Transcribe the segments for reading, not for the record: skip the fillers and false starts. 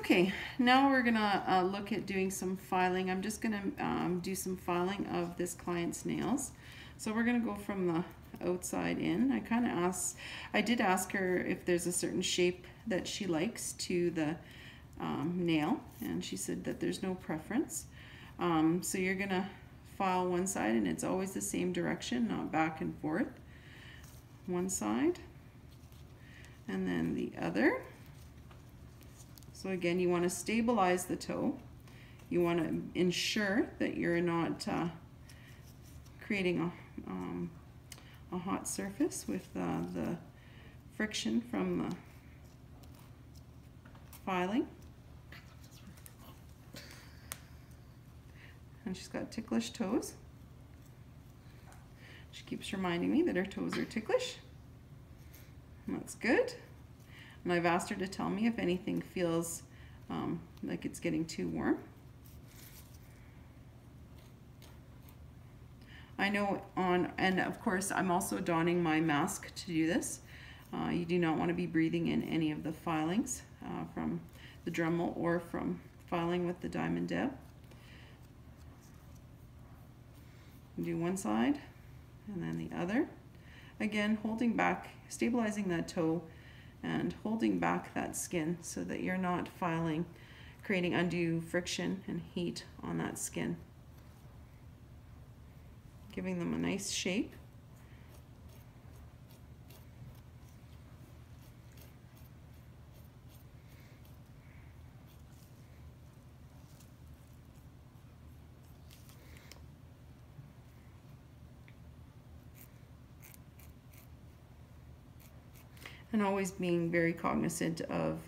Okay, now we're gonna look at doing some filing. I'm just gonna do some filing of this client's nails. So we're gonna go from the outside in. I did ask her if there's a certain shape that she likes to the nail, and she said that there's no preference. So you're gonna file one side, and it's always the same direction, not back and forth. One side, and then the other. So again, you want to stabilize the toe. You want to ensure that you're not creating a hot surface with the friction from the filing. And she's got ticklish toes. She keeps reminding me that her toes are ticklish. And that's good. And I've asked her to tell me if anything feels like it's getting too warm. I know and of course I'm also donning my mask to do this. You do not want to be breathing in any of the filings from the Dremel or from filing with the Diamond Deb. Do one side and then the other. Again, holding back, stabilizing that toe and holding back that skin so that you're not filing, creating undue friction and heat on that skin. Giving them a nice shape. And always being very cognizant of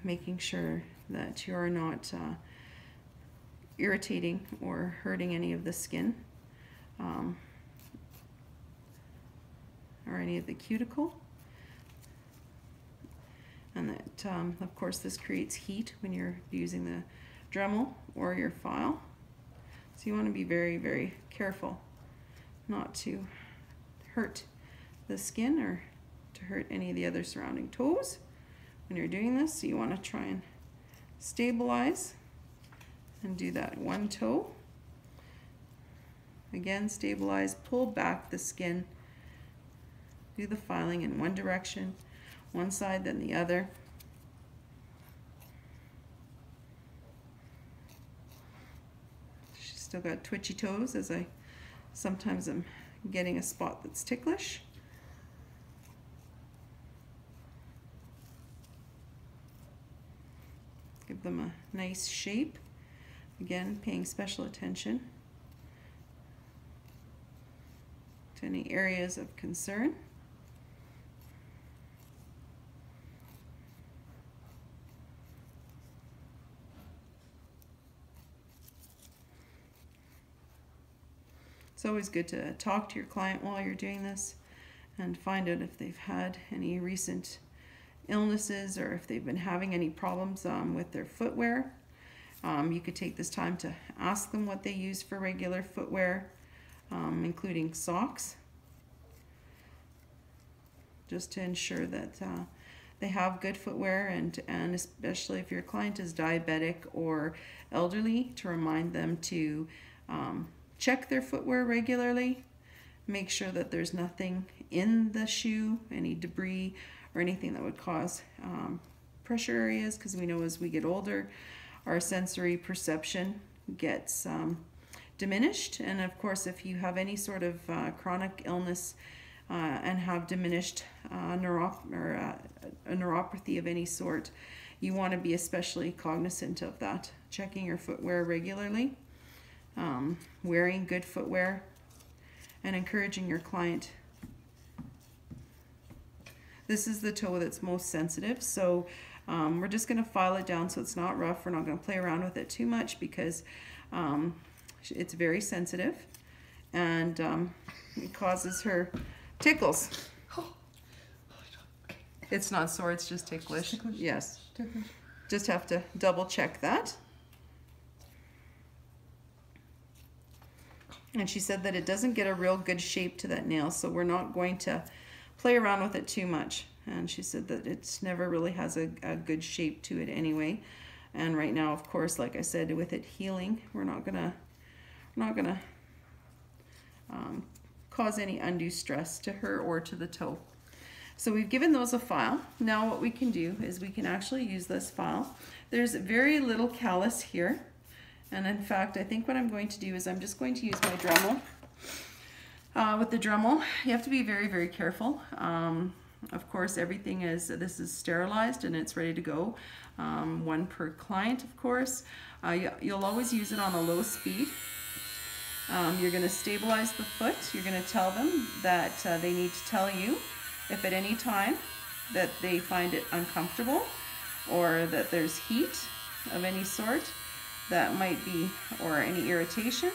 making sure that you're not irritating or hurting any of the skin or any of the cuticle. And that, of course, this creates heat when you're using the Dremel or your file. So you want to be very, very careful not to hurt the skin or to hurt any of the other surrounding toes when you're doing this. So you want to try and stabilize and do that one toe. Again, stabilize, pull back the skin, do the filing in one direction, one side then the other. She's still got twitchy toes, as I sometimes am getting a spot that's ticklish. Give them a nice shape. Again, paying special attention to any areas of concern. It's always good to talk to your client while you're doing this and find out if they've had any recent illnesses or if they've been having any problems with their footwear. You could take this time to ask them what they use for regular footwear, including socks, just to ensure that they have good footwear, and especially if your client is diabetic or elderly, to remind them to check their footwear regularly, make sure that there's nothing in the shoe, any debris or anything that would cause pressure areas, because we know as we get older our sensory perception gets diminished. And of course, if you have any sort of chronic illness and have diminished a neuropathy of any sort, you want to be especially cognizant of that, checking your footwear regularly, wearing good footwear, and encouraging your client. This is the toe that's most sensitive, so we're just going to file it down so it's not rough. We're not going to play around with it too much because it's very sensitive, and it causes her tickles. It's not sore, it's just ticklish. Ticklish? Yes. Ticklish. Just have to double check that. And she said that it doesn't get a real good shape to that nail, so we're not going to play around with it too much. and she said that it never really has a good shape to it anyway. And right now, of course, like I said, with it healing, we're not gonna cause any undue stress to her or to the toe. So we've given those a file. Now what we can do is we can actually use this file. There's very little callus here. And in fact, I think what I'm going to do is I'm just going to use my Dremel. With the Dremel, you have to be very, very careful. Of course, this is sterilized and it's ready to go. One per client, of course. You'll always use it on a low speed. You're going to stabilize the foot. You're going to tell them that they need to tell you if at any time that they find it uncomfortable or that there's heat of any sort that might be, or any irritation.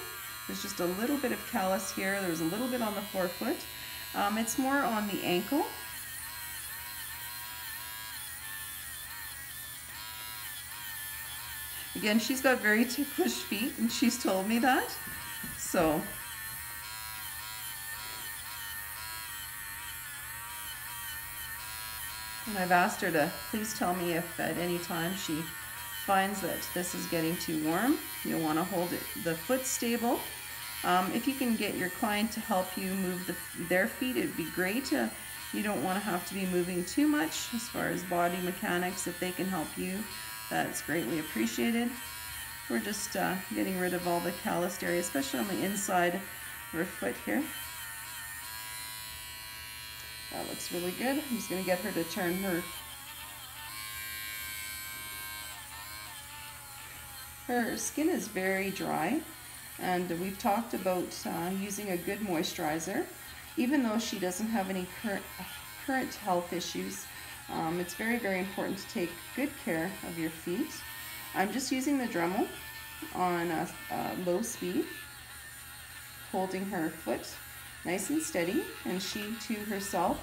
There's just a little bit of callus here. There's a little bit on the forefoot. It's more on the ankle. Again, she's got very ticklish feet and she's told me that. So and I've asked her to please tell me if at any time she finds that this is getting too warm. You'll want to hold the foot stable. If you can get your client to help you move their feet, it'd be great. You don't want to have to be moving too much as far as body mechanics. If they can help you, that's greatly appreciated. We're just getting rid of all the calloused area, especially on the inside of her foot here. That looks really good. I'm just going to get her to turn her skin is very dry, and we've talked about using a good moisturizer. Even though she doesn't have any current health issues, it's very, very important to take good care of your feet. I'm just using the Dremel on a low speed, holding her foot nice and steady, and she too herself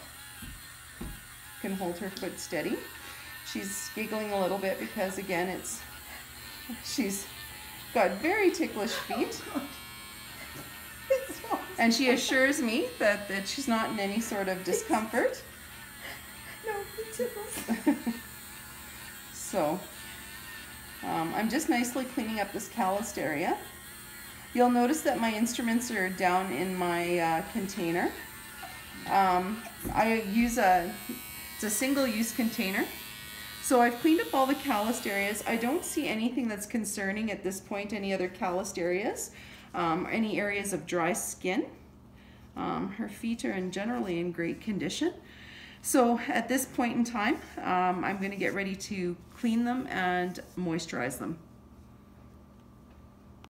can hold her foot steady. She's giggling a little bit because again she's got very ticklish feet, and she assures me that she's not in any sort of discomfort. No, it tickles. So I'm just nicely cleaning up this calloused area. You'll notice that my instruments are down in my container. I use it's a single-use container. So I've cleaned up all the calloused areas. I don't see anything that's concerning at this point, any other calloused areas, any areas of dry skin. Her feet are generally in great condition. So at this point in time, I'm going to get ready to clean them and moisturize them.